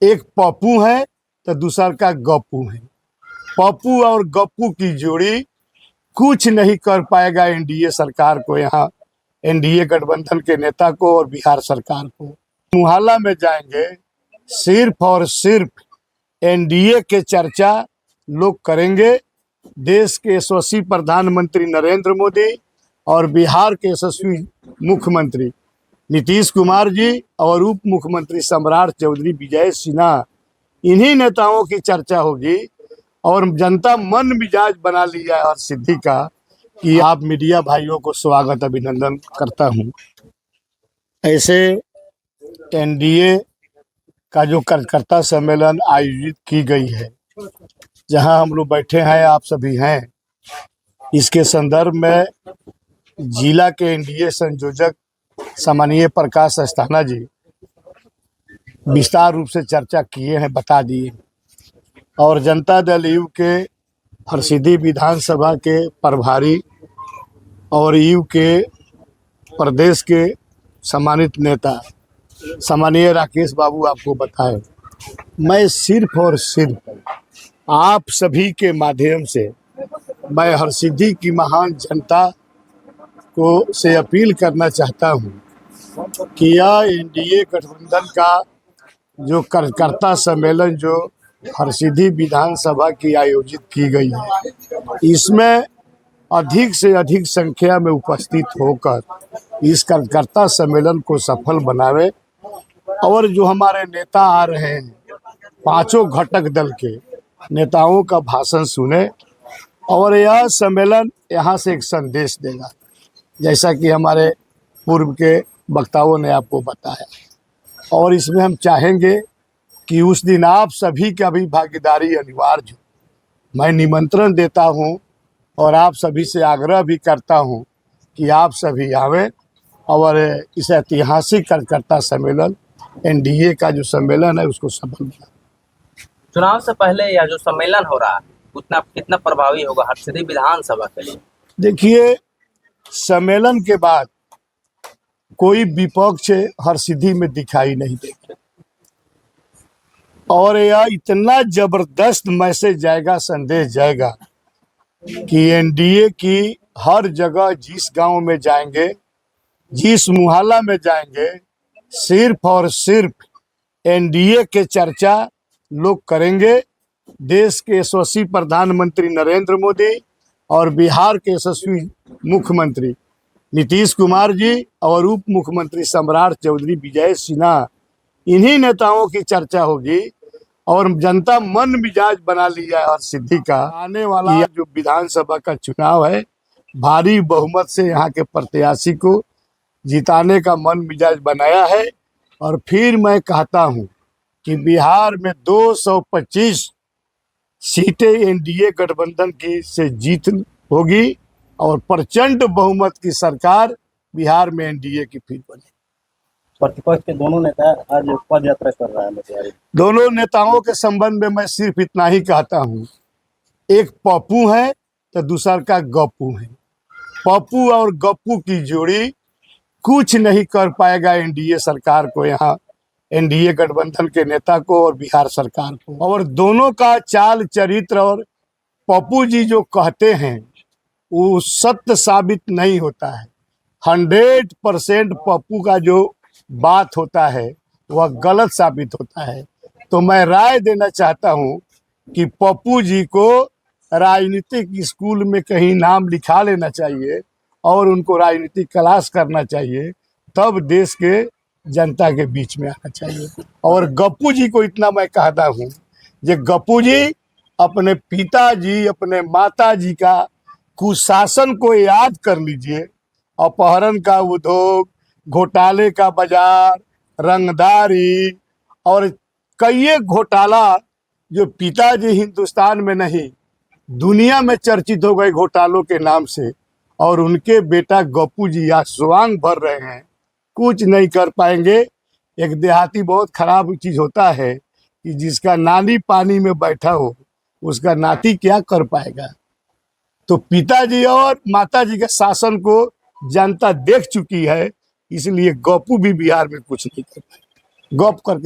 एक पप्पू है तो दूसर का गप्पू है। पप्पू और गप्पू की जोड़ी कुछ नहीं कर पाएगा एनडीए सरकार को, यहाँ एनडीए गठबंधन के नेता को और बिहार सरकार को। मुहल्ला में जाएंगे, सिर्फ और सिर्फ एनडीए के चर्चा लोग करेंगे। देश के यशस्वी प्रधानमंत्री नरेंद्र मोदी और बिहार के यशस्वी मुख्यमंत्री नीतीश कुमार जी और उप मुख्यमंत्री सम्राट चौधरी विजय सिन्हा, इन्हीं नेताओं की चर्चा होगी। और जनता मन मिजाज बना लिया है हर सिद्धि का कि आप मीडिया भाइयों को स्वागत अभिनंदन करता हूं। ऐसे एनडीए का जो कार्यकर्ता सम्मेलन आयोजित की गई है, जहां हम लोग बैठे हैं, आप सभी हैं, इसके संदर्भ में जिला के एनडीए संयोजक सम्मानीय प्रकाश अस्थाना जी विस्तार रूप से चर्चा किए हैं, बता दिए। और जनता दल यू के हरसिद्धि विधानसभा के प्रभारी और यू के प्रदेश के सम्मानित नेता सम्मानीय राकेश बाबू आपको बताएं। मैं सिर्फ और सिर्फ आप सभी के माध्यम से मैं हरसिद्धि की महान जनता को से अपील करना चाहता हूं कि यह एनडीए गठबंधन का जो कार्यकर्ता सम्मेलन जो हरसिद्धि विधानसभा की आयोजित की गई है, इसमें अधिक से अधिक संख्या में उपस्थित होकर इस कार्यकर्ता सम्मेलन को सफल बनावे। और जो हमारे नेता आ रहे हैं, पांचों घटक दल के नेताओं का भाषण सुने और यह सम्मेलन यहाँ से एक संदेश देगा, जैसा कि हमारे पूर्व के वक्ताओं ने आपको बताया। और इसमें हम चाहेंगे कि उस दिन आप सभी का भी भागीदारी अनिवार्य हो। मैं निमंत्रण देता हूं और आप सभी से आग्रह भी करता हूं कि आप सभी आवें और इस ऐतिहासिक कार्यकर्ता सम्मेलन एनडीए का जो सम्मेलन है उसको सफल बनाएं। चुनाव से पहले यह जो सम्मेलन हो रहा है उतना कितना प्रभावी होगा हरसिद्धि विधानसभा के लिए? देखिए, सम्मेलन के बाद कोई विपक्ष हरसिद्धि में दिखाई नहीं देगा और यह इतना जबरदस्त मैसेज जाएगा, संदेश जाएगा कि एनडीए की हर जगह, जिस गांव में जाएंगे, जिस मुहल्ला में जाएंगे, सिर्फ और सिर्फ एनडीए के चर्चा लोग करेंगे। देश के यशस्वी प्रधानमंत्री नरेंद्र मोदी और बिहार के यशस्वी मुख्यमंत्री नीतीश कुमार जी और उप मुख्यमंत्री सम्राट चौधरी विजय सिन्हा, इन्हीं नेताओं की चर्चा होगी। और जनता मन मिजाज बना लिया है हर सिद्धि का। आने वाला जो विधानसभा का चुनाव है, भारी बहुमत से यहाँ के प्रत्याशी को जिताने का मन मिजाज बनाया है। और फिर मैं कहता हूँ कि बिहार में 225 सीटें एनडीए गठबंधन की से जीत होगी और प्रचंड बहुमत की सरकार बिहार में एनडीए की फिर बनेगी। प्रतिपक्ष के दोनों नेता आज पद यात्रा कर रहा है। दोनों नेताओं के संबंध में मैं सिर्फ इतना ही कहता हूँ, एक पप्पू है तो दूसर का गप्पू है। पप्पू और गप्पू की जोड़ी कुछ नहीं कर पाएगा एनडीए सरकार को, यहाँ एनडीए गठबंधन के नेता को और बिहार सरकार को। और दोनों का चाल चरित्र और पप्पू जी जो कहते हैं वो सत्य साबित नहीं होता है। 100% पप्पू का जो बात होता है वह गलत साबित होता है। तो मैं राय देना चाहता हूं कि पप्पू जी को राजनीतिक स्कूल में कहीं नाम लिखा लेना चाहिए और उनको राजनीतिक क्लास करना चाहिए, तब देश के जनता के बीच में आना चाहिए। और गप्पू जी को इतना मैं कहता हूं, जे गप्पू जी अपने पिताजी, अपने माताजी का कुशासन को याद कर लीजिए। अपहरण का उद्योग, घोटाले का बाजार, रंगदारी और कई घोटाला जो पिताजी हिंदुस्तान में नहीं दुनिया में चर्चित हो गए घोटालों के नाम से, और उनके बेटा गप्पू जी आज स्वांग भर रहे हैं, कुछ नहीं कर पाएंगे। एक देहाती बहुत खराब चीज होता है कि जिसका नानी पानी में बैठा हो उसका नाती क्या कर पाएगा। तो पिताजी और माताजी के शासन को जनता देख चुकी है, इसलिए गप्पू भी बिहार में कुछ नहीं कर पाएगा। गप करके